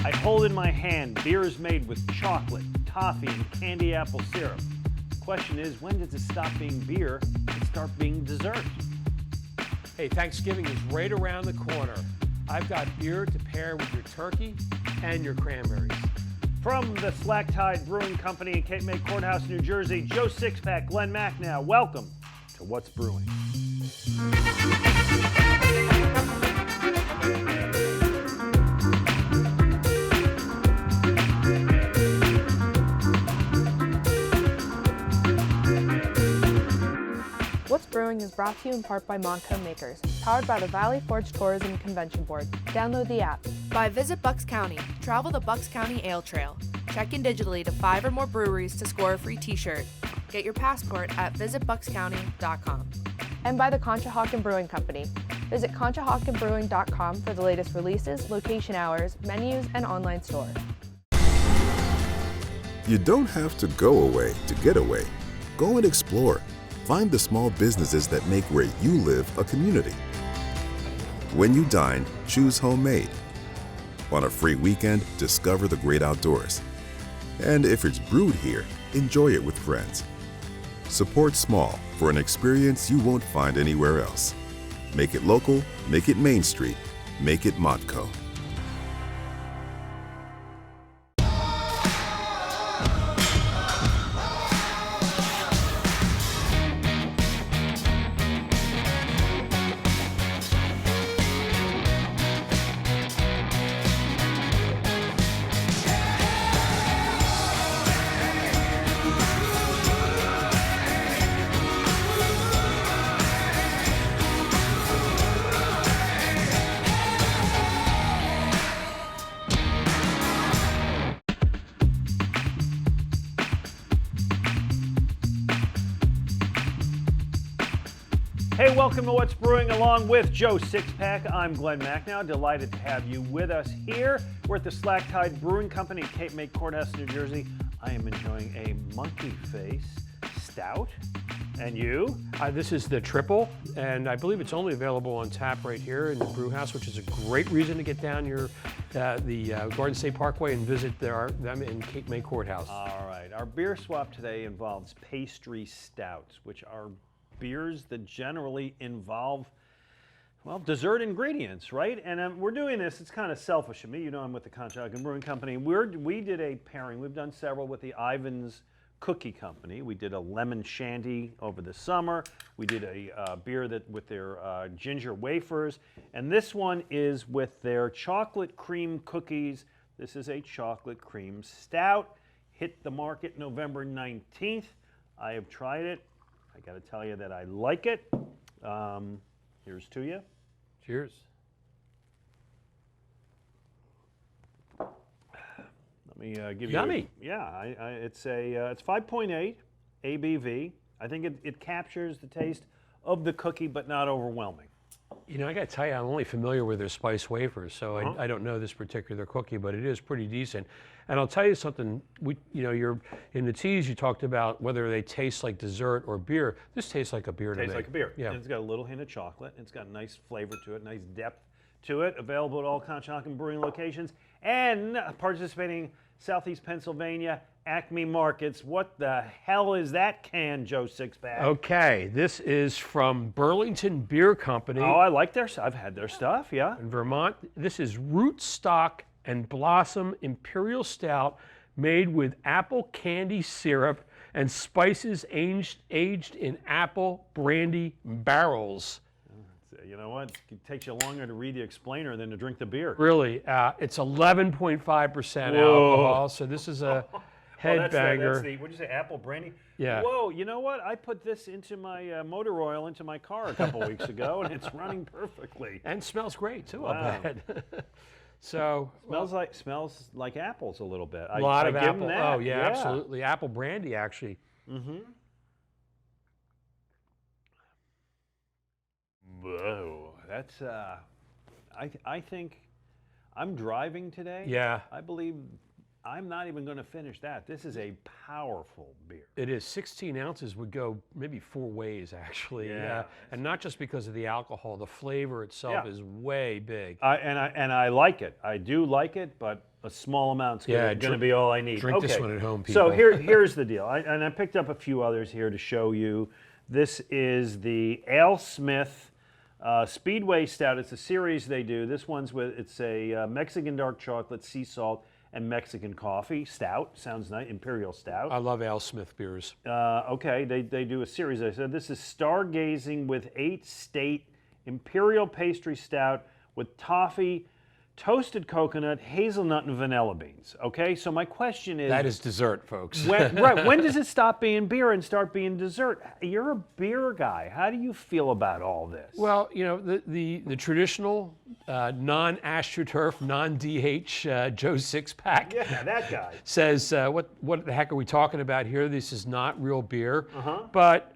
I hold in my hand beers made with chocolate, toffee, and candy apple syrup. The question is, when does it stop being beer and start being dessert? Hey, Thanksgiving is right around the corner. I've got beer to pair with your turkey and your cranberries. From the Slack-Tide Brewing Company in Cape May Courthouse, New Jersey, Joe Sixpack, Glen Macnow, welcome to What's Brewing. What's Brewing is brought to you in part by Montco Makers, powered by the Valley Forge Tourism and Convention Board. Download the app. By Visit Bucks County. Travel the Bucks County Ale Trail. Check in digitally to 5 or more breweries to score a free t-shirt. Get your passport at visitbuckscounty.com. And by the Conshohocken Brewing Company. Visit conchahockenbrewing.com for the latest releases, location hours, menus, and online store. You don't have to go away to get away. Go and explore. Find the small businesses that make where you live a community. When you dine, choose homemade. On a free weekend, discover the great outdoors. And if it's brewed here, enjoy it with friends. Support small for an experience you won't find anywhere else. Make it local, make it Main Street, make it Montco. Hey, welcome to What's Brewing along with Joe Sixpack. I'm Glen Macnow. Delighted to have you with us here. We're at the Slack-Tide Brewing Company in Cape May Courthouse, New Jersey. I am enjoying a Monkey Face Stout. And you? This is the triple, and I believe it's only available on tap right here in the brew house, which is a great reason to get down the Garden State Parkway and visit them in Cape May Courthouse. All right. Our beer swap today involves pastry stouts, which are beers that generally involve, well, dessert ingredients, right? And we're doing this, it's kind of selfish of me. You know, I'm with the Conshohocken Brewing Company. We did a pairing. We've done several with the Ivan's Cookie Company. We did a lemon shandy over the summer. We did a beer with their ginger wafers. And this one is with their chocolate cream cookies. This is a chocolate cream stout. Hit the market November 19th. I have tried it. I got to tell you that I like it. Here's to you. Cheers. Let me give Yummy. you. Yeah, it's 5.8 ABV. I think it captures the taste of the cookie, but not overwhelming. You know, I got to tell you, I'm only familiar with their spice wafers, so I don't know this particular cookie, but it is pretty decent. And I'll tell you something. You're in the teas. You talked about whether they taste like dessert or beer. This tastes like a beer to me. Tastes like a beer. Yeah. And it's got a little hint of chocolate. It's got a nice flavor to it, nice depth to it. Available at all Conshohocken Brewing locations and participating Southeast Pennsylvania Acme markets. What the hell is that can, Joe Sixpack? Okay, this is from Burlington Beer Company. Oh, I like I've had their stuff, yeah. In Vermont. This is Rootstock and Blossom Imperial Stout made with apple candy syrup and spices aged in apple brandy barrels. You know what? It takes you longer to read the explainer than to drink the beer. Really, it's 11.5% alcohol, so this is a headbanger. That's the, what'd you say, apple brandy? Yeah. Whoa, you know what? I put this into my motor oil into my car a couple weeks ago, and it's running perfectly. And smells great, too, Wow. I'll bet. So Smells like apples a little bit. A lot of I give apple. them that. Oh, yeah, absolutely. Apple brandy, actually. Mm-hmm. Whoa, that's, I think I'm driving today. Yeah. I believe I'm not even going to finish that. This is a powerful beer. It is. 16 ounces would go maybe 4 ways, actually. Yeah. And not just because of the alcohol. The flavor itself is way big. And I like it. I do like it, but a small amount's going to be all I need. Drink this one at home, people. So here's the deal. I picked up a few others here to show you. This is the AleSmith Speedway Stout. It's a series they do. This one's it's a Mexican dark chocolate, sea salt, and Mexican coffee stout. Sounds nice. Imperial stout. I love AleSmith beers. Okay, they do a series. I said this is Stargazing with 8 State Imperial pastry stout with toffee, toasted coconut, hazelnut, and vanilla beans. Okay, so my question is... That is dessert, folks. When does it stop being beer and start being dessert? You're a beer guy. How do you feel about all this? Well, you know, the traditional non-AstroTurf, non-DH Joe Sixpack Yeah, that guy. says, what the heck are we talking about here? This is not real beer. Uh-huh. But,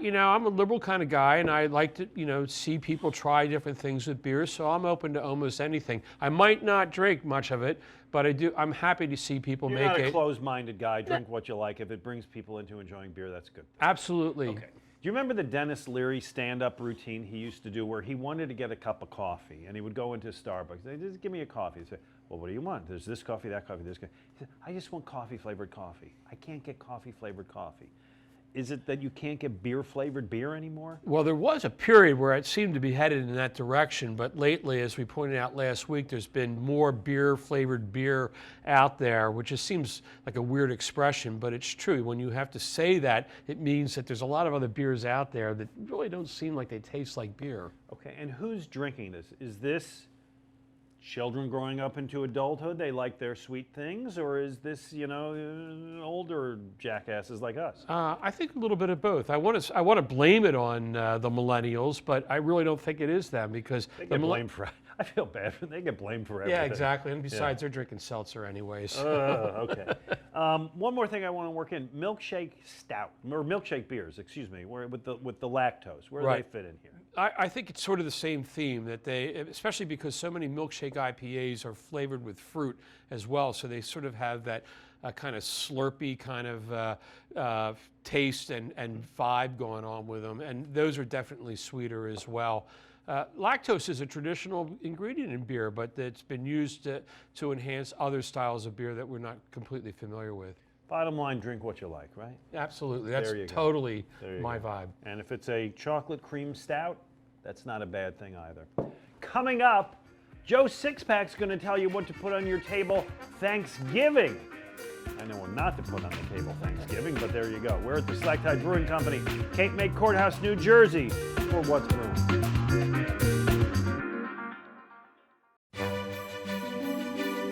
you know, I'm a liberal kind of guy, and I like to, you know, see people try different things with beer, so I'm open to almost anything. I might not drink much of it, but I'm happy to see people You're make not a it. closed-minded guy. Drink what you like. If it brings people into enjoying beer, that's good. Absolutely. Okay. Do you remember the Dennis Leary stand-up routine he used to do where he wanted to get a cup of coffee and he would go into Starbucks and say, just give me a coffee. He'd say, well, what do you want? There's this coffee, that coffee, this coffee. He said, I just want coffee-flavored coffee. I can't get coffee-flavored coffee. Is it that you can't get beer-flavored beer anymore? Well, there was a period where it seemed to be headed in that direction, but lately, as we pointed out last week, there's been more beer-flavored beer out there, which just seems like a weird expression, but it's true. When you have to say that, it means that there's a lot of other beers out there that really don't seem like they taste like beer. Okay, and who's drinking this? Is this children growing up into adulthood? They like their sweet things, or is this, you know, older jackasses like us? I think a little bit of both. I want to blame it on the millennials, but I really don't think it is them because They get blamed for. I feel bad for them. They get blamed for everything. Yeah, exactly. And besides, they're drinking seltzer anyways. Okay. One more thing I want to work in: milkshake stout or milkshake beers. Excuse me. Where with the lactose, where do they fit in here? I think it's sort of the same theme that they, especially because so many milkshake IPAs are flavored with fruit as well, so they sort of have that kind of slurpy kind of taste and vibe going on with them, and those are definitely sweeter as well. Lactose is a traditional ingredient in beer, but it's been used to enhance other styles of beer that we're not completely familiar with. Bottom line, drink what you like, right? Absolutely. That's There you go. totally There you my go. vibe. And if it's a chocolate cream stout, that's not a bad thing either. Coming up, Joe Sixpack's going to tell you what to put on your table Thanksgiving. I know what not to put on the table Thanksgiving, but there you go. We're at the Select Brewing Company, Cape May Courthouse, New Jersey, for What's Brewing.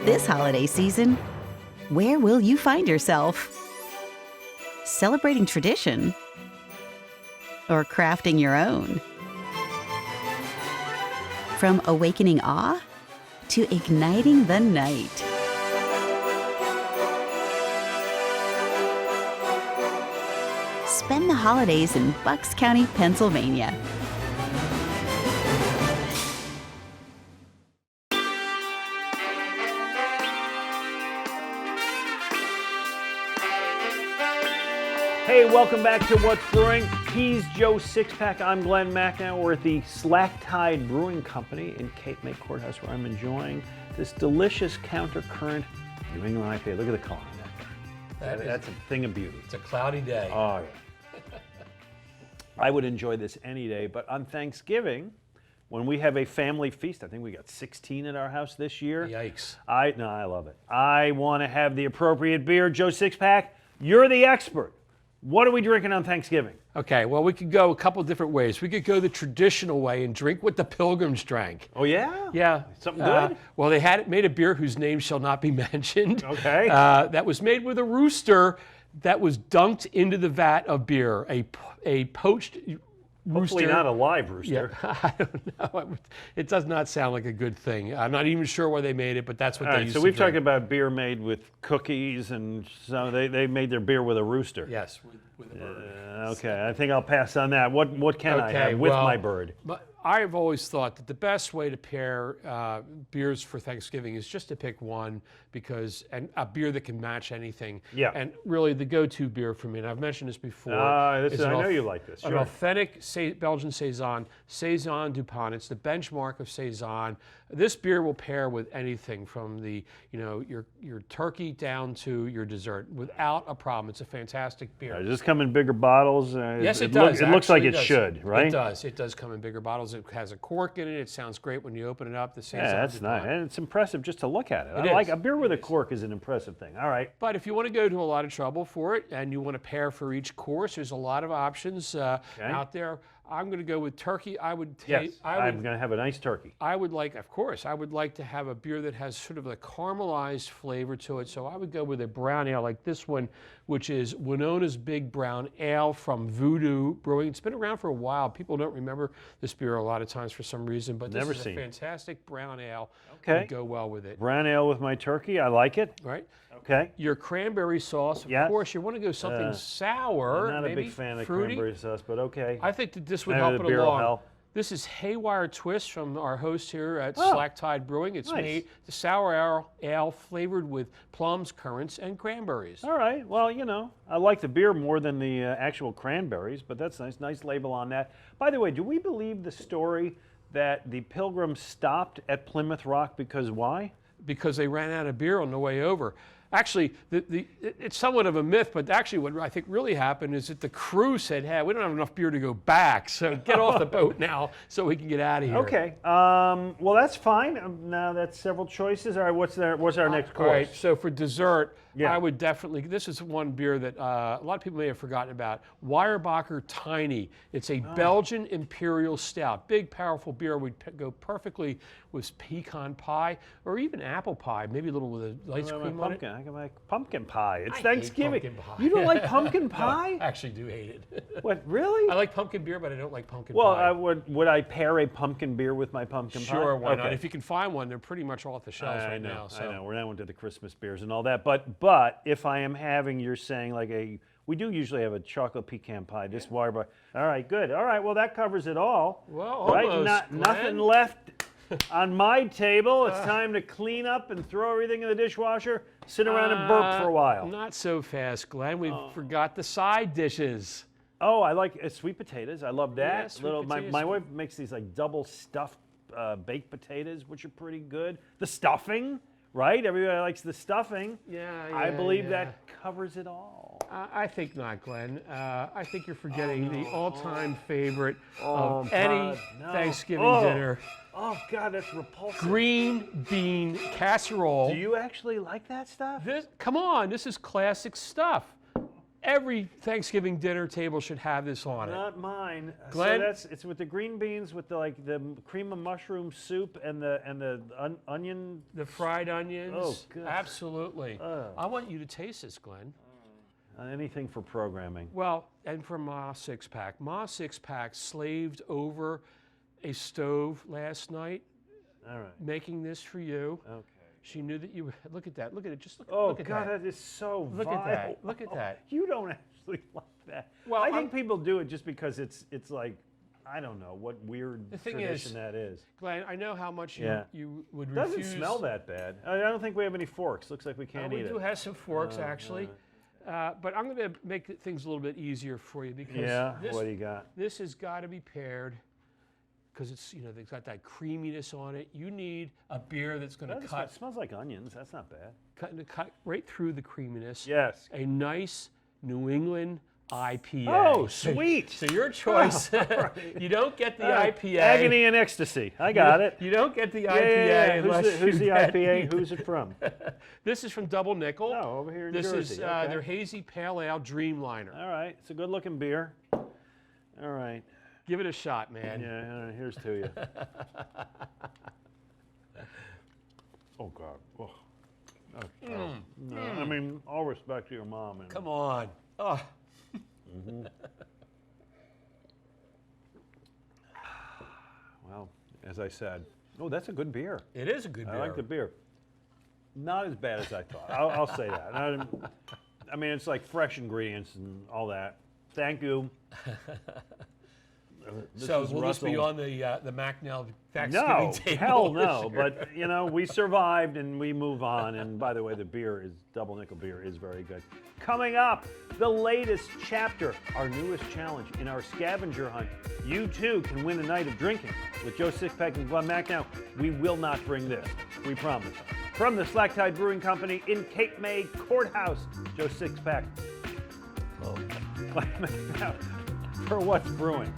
This holiday season, where will you find yourself? Celebrating tradition or crafting your own? From awakening awe to igniting the night. Spend the holidays in Bucks County, Pennsylvania. Hey, welcome back to What's Brewing. He's Joe Sixpack. I'm Glen Macnow. We're at the Slack Tide Brewing Company in Cape May Courthouse, where I'm enjoying this delicious countercurrent New England IPA. Look at the color on that. That's a thing of beauty. It's a cloudy day. Oh, yeah. I would enjoy this any day, but on Thanksgiving, when we have a family feast, I think we got 16 at our house this year. Yikes. I love it. I want to have the appropriate beer. Joe Sixpack, you're the expert. What are we drinking on Thanksgiving? Okay, well, we could go a couple different ways. We could go the traditional way and drink what the Pilgrims drank. Oh, yeah? Yeah. Something good? Well, they had made a beer whose name shall not be mentioned. Okay. That was made with a rooster that was dunked into the vat of beer, a poached rooster. Hopefully not a live rooster. Yeah, I don't know. It does not sound like a good thing. I'm not even sure why they made it, but that's what All they right, used so to we've drink. talked about beer made with cookies, and so they made their beer with a rooster. Yes, with a bird. Okay, I think I'll pass on that. What can I have with well, my bird? I've always thought that the best way to pair beers for Thanksgiving is just to pick one, and a beer that can match anything. Yeah. And really the go-to beer for me, and I've mentioned this before. I know you like this. An Sure. authentic Belgian Saison, Saison du Pont. It's the benchmark of Saison. This beer will pair with anything from your turkey down to your dessert without a problem. It's a fantastic beer. Does this come in bigger bottles? Yes, it does. It looks like Actually, it does. should, right? It does. It does come in bigger bottles. It has a cork in it. It sounds great when you open it up. The Saison Yeah, that's du nice. Pont. And it's impressive just to look at it. It I like is. a beer with a cork is an impressive thing. All right. But if you want to go to a lot of trouble for it and you want to pair for each course, there's a lot of options out there. I'm going to go with turkey. I'm going to have a nice turkey. I would like to have a beer that has sort of a caramelized flavor to it. So I would go with a brown ale like this one, which is Winona's Big Brown Ale from Voodoo Brewing. It's been around for a while. People don't remember this beer a lot of times for some reason, but this is a fantastic brown ale. Okay. Would go well with it. Brown ale with my turkey. I like it. Right. Okay. Your cranberry sauce, of course, you want to go something sour. I'm not maybe a big fan of fruity. cranberry sauce, but okay. I think that this would Maybe help the it beer will along. help. This is Haywire Twist from our host here at Slack Tide Brewing. It's made the sour ale flavored with plums, currants, and cranberries. All right. Well, I like the beer more than the actual cranberries, but that's nice. Nice label on that. By the way, do we believe the story that the Pilgrims stopped at Plymouth Rock because why? Because they ran out of beer on the way over. Actually, it's somewhat of a myth, but actually what I think really happened is that the crew said, hey, we don't have enough beer to go back, so get off the boat now so we can get out of here. Okay. Well, that's fine. Now that's several choices. All right, what's our next course? All right, so for dessert, I would definitely, this is one beer that a lot of people may have forgotten about, Weyerbacher Tiny. It's a Belgian Imperial Stout. Big, powerful beer would go perfectly with pecan pie or even apple pie, maybe a little with a ice cream on it. I can make pumpkin pie. It's I Thanksgiving. hate pumpkin pie. You don't like pumpkin pie? No, I actually do hate it. What, really? I like pumpkin beer, but I don't like pumpkin pie. Well, would I pair a pumpkin beer with my pumpkin pie? Sure, why not? If you can find one, they're pretty much off the shelves right now. I know. We're now into the Christmas beers and all that. But if I am having, you're saying we do usually have a chocolate pecan pie. This Weyerbacher. All right, good. All right, well, that covers it all. Well, almost, Nothing left on my table. It's time to clean up and throw everything in the dishwasher, sit around and burp for a while. Not so fast, Glenn. We forgot the side dishes. Oh, I like sweet potatoes. I love that. Yeah, sweet potatoes. My wife makes these like double stuffed baked potatoes, which are pretty good. The stuffing, right? Everybody likes the stuffing. I believe that covers it all. I think not, Glenn. I think you're forgetting the all-time favorite of any Thanksgiving dinner. Oh, God, that's repulsive. Green bean casserole. Do you actually like that stuff? Come on, this is classic stuff. Every Thanksgiving dinner table should have this on it. Not mine. Glenn? So it's with the green beans, with the cream of mushroom soup and the onion. The fried onions. Oh, good. Absolutely. I want you to taste this, Glenn. Anything for programming. Well, and from Ma Sixpack. Ma Sixpack slaved over a stove last night. All right. Making this for you. Okay. She knew that you. Look at that. Look at it. Just look. Oh, look at God, that. that is so Look vile. at that. Look at that. You don't actually like that. Well, I think people do it just because it's like, I don't know what weird tradition that is. Glenn, I know how much you would It refuse. doesn't smell that bad. I don't think we have any forks. Looks like we can't eat it. We do have some forks, actually. But I'm going to make things a little bit easier for you because what do you got? This has got to be paired because it's they've got that creaminess on it. You need a beer that's going to cut. It smells like onions. That's not bad. Cut right through the creaminess. Yes. A nice New England IPA. Oh, sweet. So your choice. You don't get the IPA. Agony and ecstasy. I got it. You don't get the IPA unless Who's the IPA? Who's it from? This is from Double Nickel. Oh, over here in Jersey. This is okay. their Hazy Pale Ale Dreamliner. All right. It's a good-looking beer. All right. Give it a shot, man. Yeah, all right, here's to you. Oh, God. Oh. No, I mean, all respect to your mom. And Come on. Oh. Well, as I said, that's a good beer. It is a good beer. I like the beer. Not as bad as I thought. I'll say that. I mean, it's like fresh ingredients and all that. Thank you. So is will this be Russell. on the Macnow Thanksgiving No, table? hell this no. year? But, you know, we survived and we move on. And by the way, the double nickel beer is very good. Coming up, the latest chapter, our newest challenge in our scavenger hunt. You too can win a night of drinking with Joe Sixpack and Glen Macnow. We will not bring this, we promise. From the Slacktide Brewing Company in Cape May Courthouse, Joe Sixpack. Oh, Glen Macnow for What's Brewing.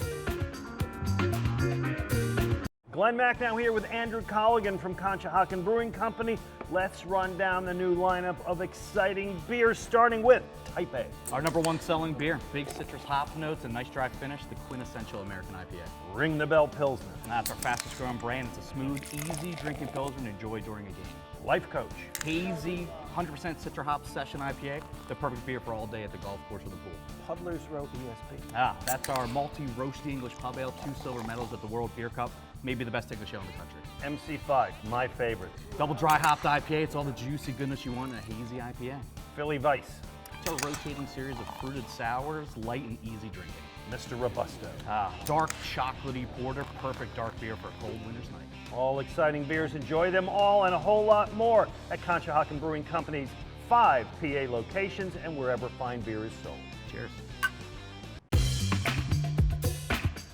Glen Macnow here with Andrew Colligan from Conshohocken Brewing Company. Let's run down the new lineup of exciting beers, starting with Type A. Our #1 selling beer, big citrus hop notes and nice dry finish, the quintessential American IPA. Ring the Bell Pilsner. And that's our fastest growing brand. It's a smooth, easy drinking pilsner to enjoy during a game. Life Coach. Hazy, 100% citra hop session IPA, the perfect beer for all day at the golf course or the pool. Puddler's Row ESP. That's our multi-roasty English pub ale, 2 silver medals at the World Beer Cup, maybe the best English ale in the country. MC5, my favorite. Double dry hopped IPA, it's all the juicy goodness you want in a hazy IPA. Philly Vice. It's our rotating series of fruited sours, light and easy drinking. Mr. Robusto. Dark chocolatey porter, perfect dark beer for a cold winter's night. All exciting beers. Enjoy them all and a whole lot more at Conshohocken Brewing Company's 5 PA locations and wherever fine beer is sold. Cheers.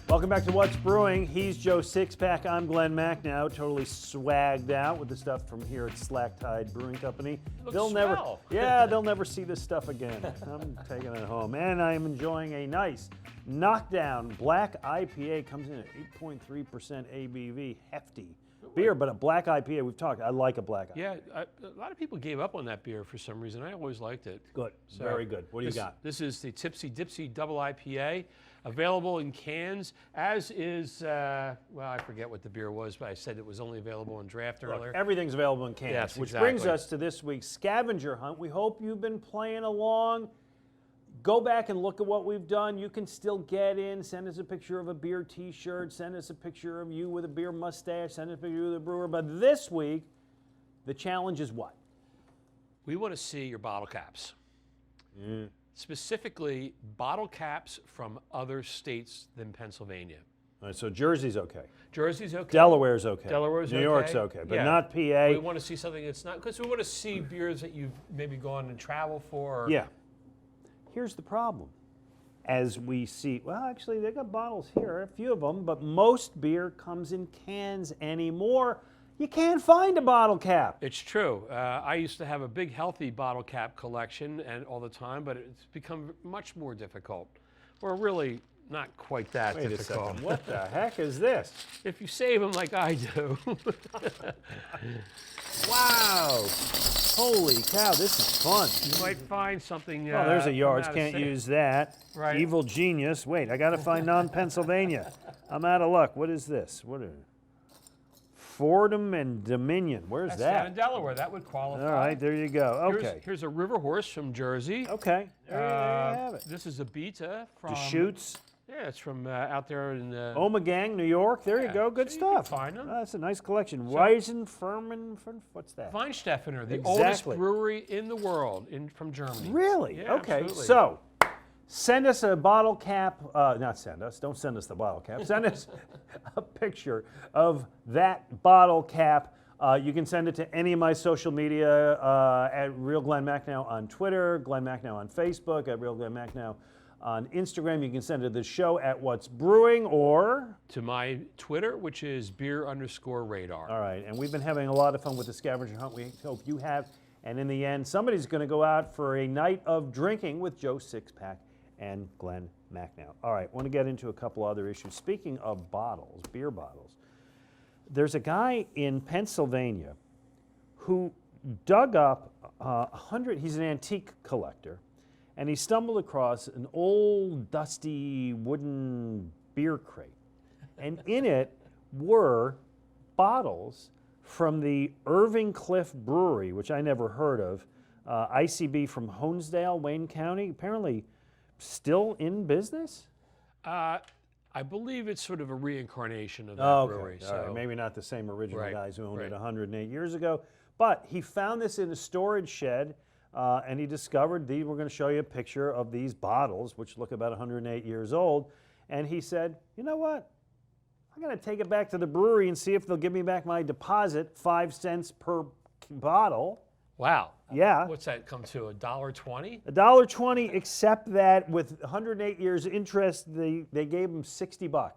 Welcome back to What's Brewing. He's Joe Sixpack. I'm Glen Macnow, totally swagged out with the stuff from here at Slacktide Brewing Company. Looks never, swell. they'll never see this stuff again. I'm taking it home, and I am enjoying a nice knockdown black IPA. Comes in at 8.3% ABV, hefty beer, but a black IPA. We've talked. I like a black IPA. Yeah, a lot of people gave up on that beer for some reason. I always liked it. Good, So very good. What do you got? This is the Tipsy Dipsy Double IPA, available in cans, as is, well, I forget what the beer was, but I said it was only available in draft earlier. Look, everything's available in cans, Yes, which brings exactly. us to this week's scavenger hunt. We hope you've been playing along. Go back and look at what we've done. You can still get in. Send us a picture of a beer t-shirt. Send us a picture of you with a beer mustache. Send us a picture of the brewer. But this week, the challenge is what? We want to see your bottle caps. Specifically, bottle caps from other states than Pennsylvania. All right, so Jersey's okay. Jersey's okay. Delaware's okay. Delaware's New okay. York's okay, but Yeah. not PA. We want to see something that's not, because we want to see beers that you've maybe gone and traveled for. Or, Yeah. Here's the problem. As we see, well, actually, they got bottles here, a few of them, but most beer comes in cans anymore. You can't find a bottle cap. It's true. I used to have a big, healthy bottle cap collection and all the time, but it's become much more difficult. Or really not quite that Wait a difficult. second, what the heck is this? If you save them like I do. Wow. Holy cow, this is fun. You might find something. Oh, there's a from yards, out of can't state. use that. Right. Evil genius. Wait, I gotta find non-Pennsylvania. I'm out of luck. What is this? What are Fordham and Dominion. Where's That's down in that? Delaware. That would qualify. All right, there you go. Okay. Here's a River Horse from Jersey. Okay, there you have it. This is a Beta from. Deschutes, Yeah, it's from out there in the. Omegang, New York. There you Yeah, go. Good so you can stuff. find 'em. That's a nice collection. Weizen, Furman, what's that? Weinstephaner, the oldest Exactly. brewery in the world, from Germany. Really? Yeah, Okay. absolutely. So, send us a bottle cap. Not send us. Don't send us the bottle cap. Send us a picture of that bottle cap. You can send it to any of my social media at Real Glen Macnow on Twitter, Glen Macnow on Facebook, at Real Glen Macnow on Instagram. You can send it to the show at What's Brewing or. To my Twitter, which is beer_radar. All right, and we've been having a lot of fun with the scavenger hunt. We hope you have. And in the end, somebody's going to go out for a night of drinking with Joe Sixpack and Glen Macnow. All right, want to get into a couple other issues. Speaking of bottles, beer bottles, there's a guy in Pennsylvania who dug up 100, he's an antique collector, and he stumbled across an old, dusty wooden beer crate. And in it were bottles from the Irving Cliff Brewery, which I never heard of, ICB from Honesdale, Wayne County, apparently still in business? I believe it's sort of a reincarnation of that Oh, brewery. okay. All right. So Maybe not the same original Right, guys who owned right. it 108 years ago. But he found this in a storage shed, and he discovered we're going to show you a picture of these bottles, which look about 108 years old. And he said, you know what? I'm going to take it back to the brewery and see if they'll give me back my deposit, 5 cents per bottle. Wow. Yeah. What's that come to, $1.20? $1.20, except that with 108 years interest, they gave him $60.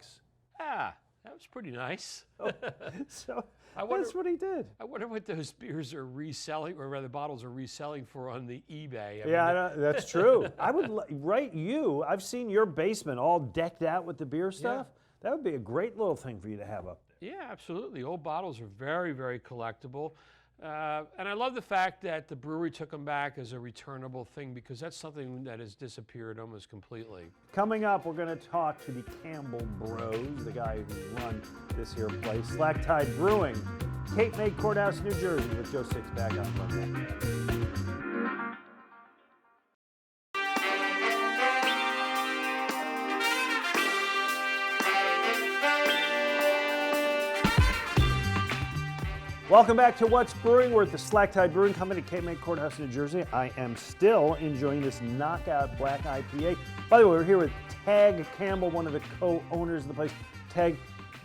Ah, that was pretty nice. So I wonder, that's what he did. I wonder what those beers are reselling, or rather bottles are reselling for on the eBay. That's true. I would I've seen your basement all decked out with the beer stuff. That would be a great little thing for you to have up there. Yeah, absolutely. Old bottles are very, very collectible. And I love the fact that the brewery took them back as a returnable thing, because that's something that has disappeared almost completely. Coming up, we're going to talk to the Campbell Bros, the guy who run this here place, Slack Tide Brewing, Cape May Courthouse, New Jersey, with Joe Sixpack on Monday. Welcome back to What's Brewing. We're at the Slack Tide Brewing Company, Cape May Courthouse, New Jersey. I am still enjoying this Knockout Black IPA. By the way, we're here with Tag Campbell, one of the co-owners of the place. Tag,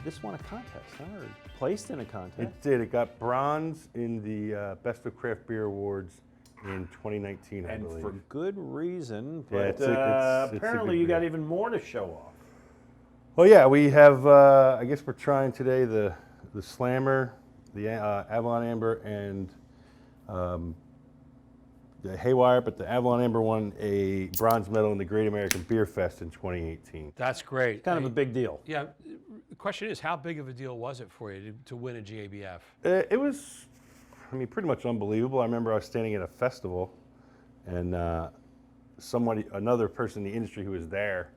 this won a contest, huh? Or placed in a contest. It did. It got bronze in the Best of Craft Beer Awards in 2019, I believe. And for good reason, Yeah, but it's a apparently good you got beer. even more to show off. Well, yeah, we have, I guess we're trying today the Slammer, the Avalon Amber, and the Haywire, but the Avalon Amber won a bronze medal in the Great American Beer Fest in 2018. That's great. Kind of a big deal. Yeah. The question is, how big of a deal was it for you to win a GABF? It was, I mean, pretty much unbelievable. I remember I was standing at a festival, and another person in the industry who was there,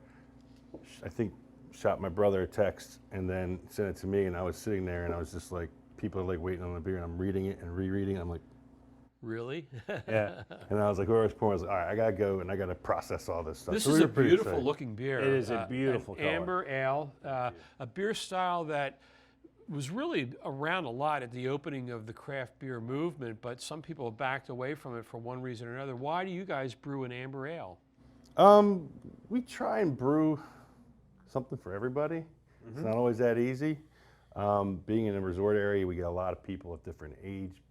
I think, shot my brother a text and then sent it to me, and I was sitting there, and I was just like, people are like waiting on the beer, and I'm reading it and rereading it. I'm like, really? yeah. And I was like, where I was pouring, I was like, all right, I gotta go and I gotta process all this stuff. This So is we a were pretty beautiful excited. looking beer. It is a beautiful an color. Amber ale, a beer style that was really around a lot at the opening of the craft beer movement, but some people have backed away from it for one reason or another. Why do you guys brew an amber ale? We try and brew something for everybody. It's not always that easy. Being in a resort area, we get a lot of people of different age,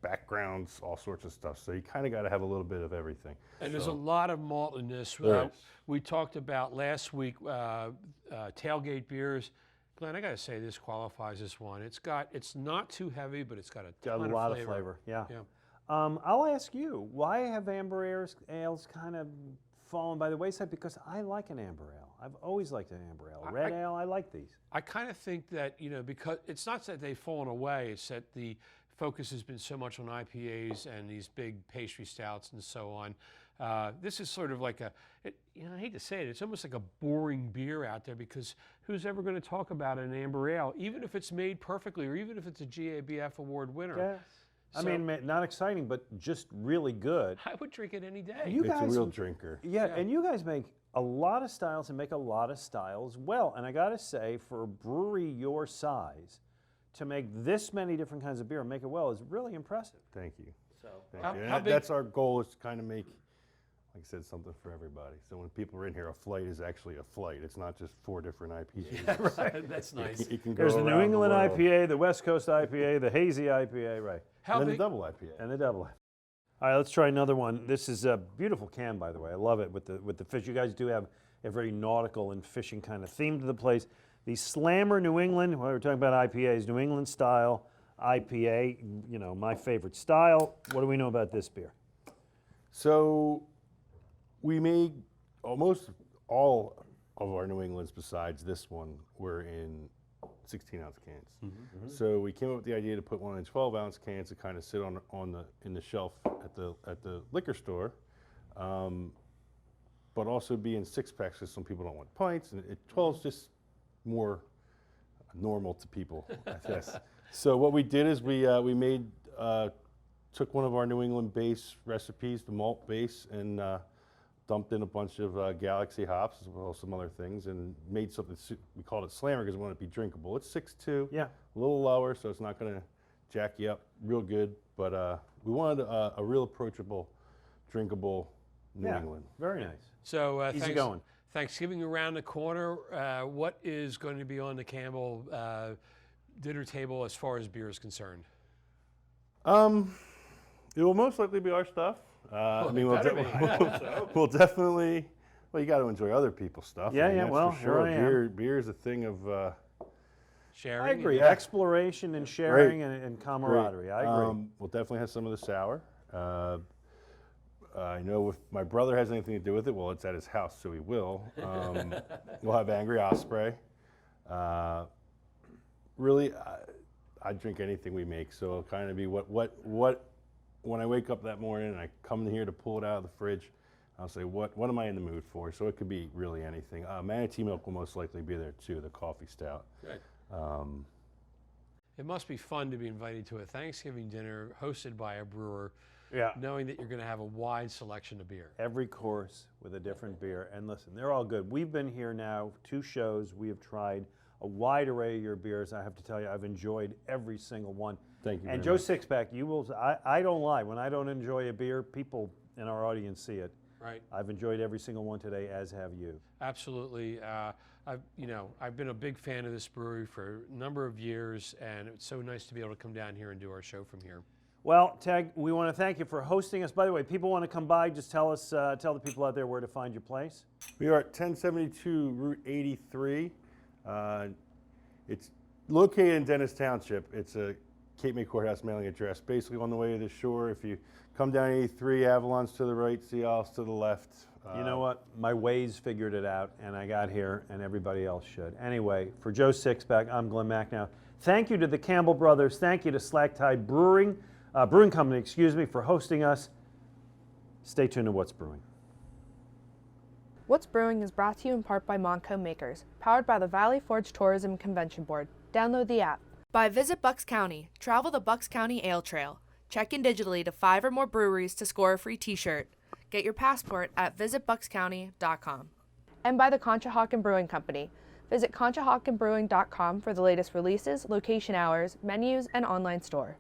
backgrounds, all sorts of stuff. So you kind of got to have a little bit of everything. And there's a lot of maltiness. There is. We talked about last week tailgate beers. Glenn, I got to say this qualifies this one. It's not too heavy, but it's got a ton Got a lot of flavor. Yeah. I'll ask you, why have amber ales kind of fallen by the wayside? Because I like an amber ale. I've always liked an amber ale. Red ale, I like these. I kind of think that, because it's not that they've fallen away, it's that the focus has been so much on IPAs and these big pastry stouts and so on. This is sort of like I hate to say it, it's almost like a boring beer out there, because who's ever going to talk about an amber ale, even if it's made perfectly or even if it's a GABF award winner? Yes. I mean, not exciting, but just really good. I would drink it any day. You It's guys, a real drinker. yeah, and you guys make a lot of styles and make a lot of styles well. And I got to say, for a brewery your size, to make this many different kinds of beer and make it well is really impressive. Thank you. So Thank you. And how big- that's our goal, is to kind of make, like I said, something for everybody. So when people are in here, a flight is actually a flight. It's not just 4 different IPAs. Right. That's nice. It can go there's the New around England world. IPA, the West Coast IPA, the Hazy IPA, right? How And then big? the double IPA. And the double. All right, let's try another one. This is a beautiful can, by the way. I love it with the fish. You guys do have a very nautical and fishing kind of theme to the place. The Slammer New England, well, we're talking about IPAs, New England Style IPA, my favorite style. What do we know about this beer? So we made almost all of our New Englands besides this one were in 16-ounce cans. So we came up with the idea to put one in 12-ounce cans to kind of sit in the shelf at the liquor store, but also be in 6-packs because some people don't want pints, and 12 is just more normal to people, I guess. So what we did is we took one of our New England base recipes, the malt base, and dumped in a bunch of Galaxy hops as well as some other things, and made something. We called it Slammer because we wanted it to be drinkable. It's 6.2, Yeah. a little lower, so it's not going to jack you up real good. But we wanted a real approachable, drinkable New England. Very nice. So Easy thanks, going. Thanksgiving around the corner. What is going to be on the Campbell dinner table as far as beer is concerned? It will most likely be our stuff. I mean, we'll definitely. Well, you got to enjoy other people's stuff. Yeah, I mean, yeah. that's Well, for sure. here I am. Beer is a thing of. Sharing. I agree. Yeah. Exploration and sharing and camaraderie. I agree. We'll definitely have some of the sour. I know if my brother has anything to do with it, well, it's at his house, so he will. We'll have Angry Osprey. Really, I drink anything we make, so it'll kind of be what when I wake up that morning and I come here to pull it out of the fridge, I'll say, what am I in the mood for? So it could be really anything. Manatee Milk will most likely be there too, the coffee stout. Good. It must be fun to be invited to a Thanksgiving dinner hosted by a brewer, Yeah. knowing that you're going to have a wide selection of beer. Every course with a different beer. And listen, they're all good. We've been here now 2 shows. We have tried a wide array of your beers. I have to tell you, I've enjoyed every single one. Thank you And very Joe much. Sixpack, you will. I don't lie. When I don't enjoy a beer, people in our audience see it. Right. I've enjoyed every single one today, as have you. Absolutely. I've been a big fan of this brewery for a number of years, and it's so nice to be able to come down here and do our show from here. Well, Tag, we want to thank you for hosting us. By the way, people want to come by. Just tell the people out there where to find your place. We are at 1072 Route 83. It's located in Dennis Township. It's a Cape May Courthouse mailing address, basically on the way to the shore. If you come down 83, Avalon's to the right, Seattle's to the left. You know what? My Waze figured it out, and I got here, and everybody else should. Anyway, for Joe Sixpack, I'm Glen Macnow. Thank you to the Campbell Brothers. Thank you to Slacktide Brewing Company, for hosting us. Stay tuned to What's Brewing. What's Brewing is brought to you in part by Montco Makers, powered by the Valley Forge Tourism Convention Board. Download the app. By Visit Bucks County. Travel the Bucks County Ale Trail. Check in digitally to 5 or more breweries to score a free t-shirt. Get your passport at visitbuckscounty.com. And by the Conshohocken Brewing Company. Visit conchahockenbrewing.com for the latest releases, location hours, menus, and online store.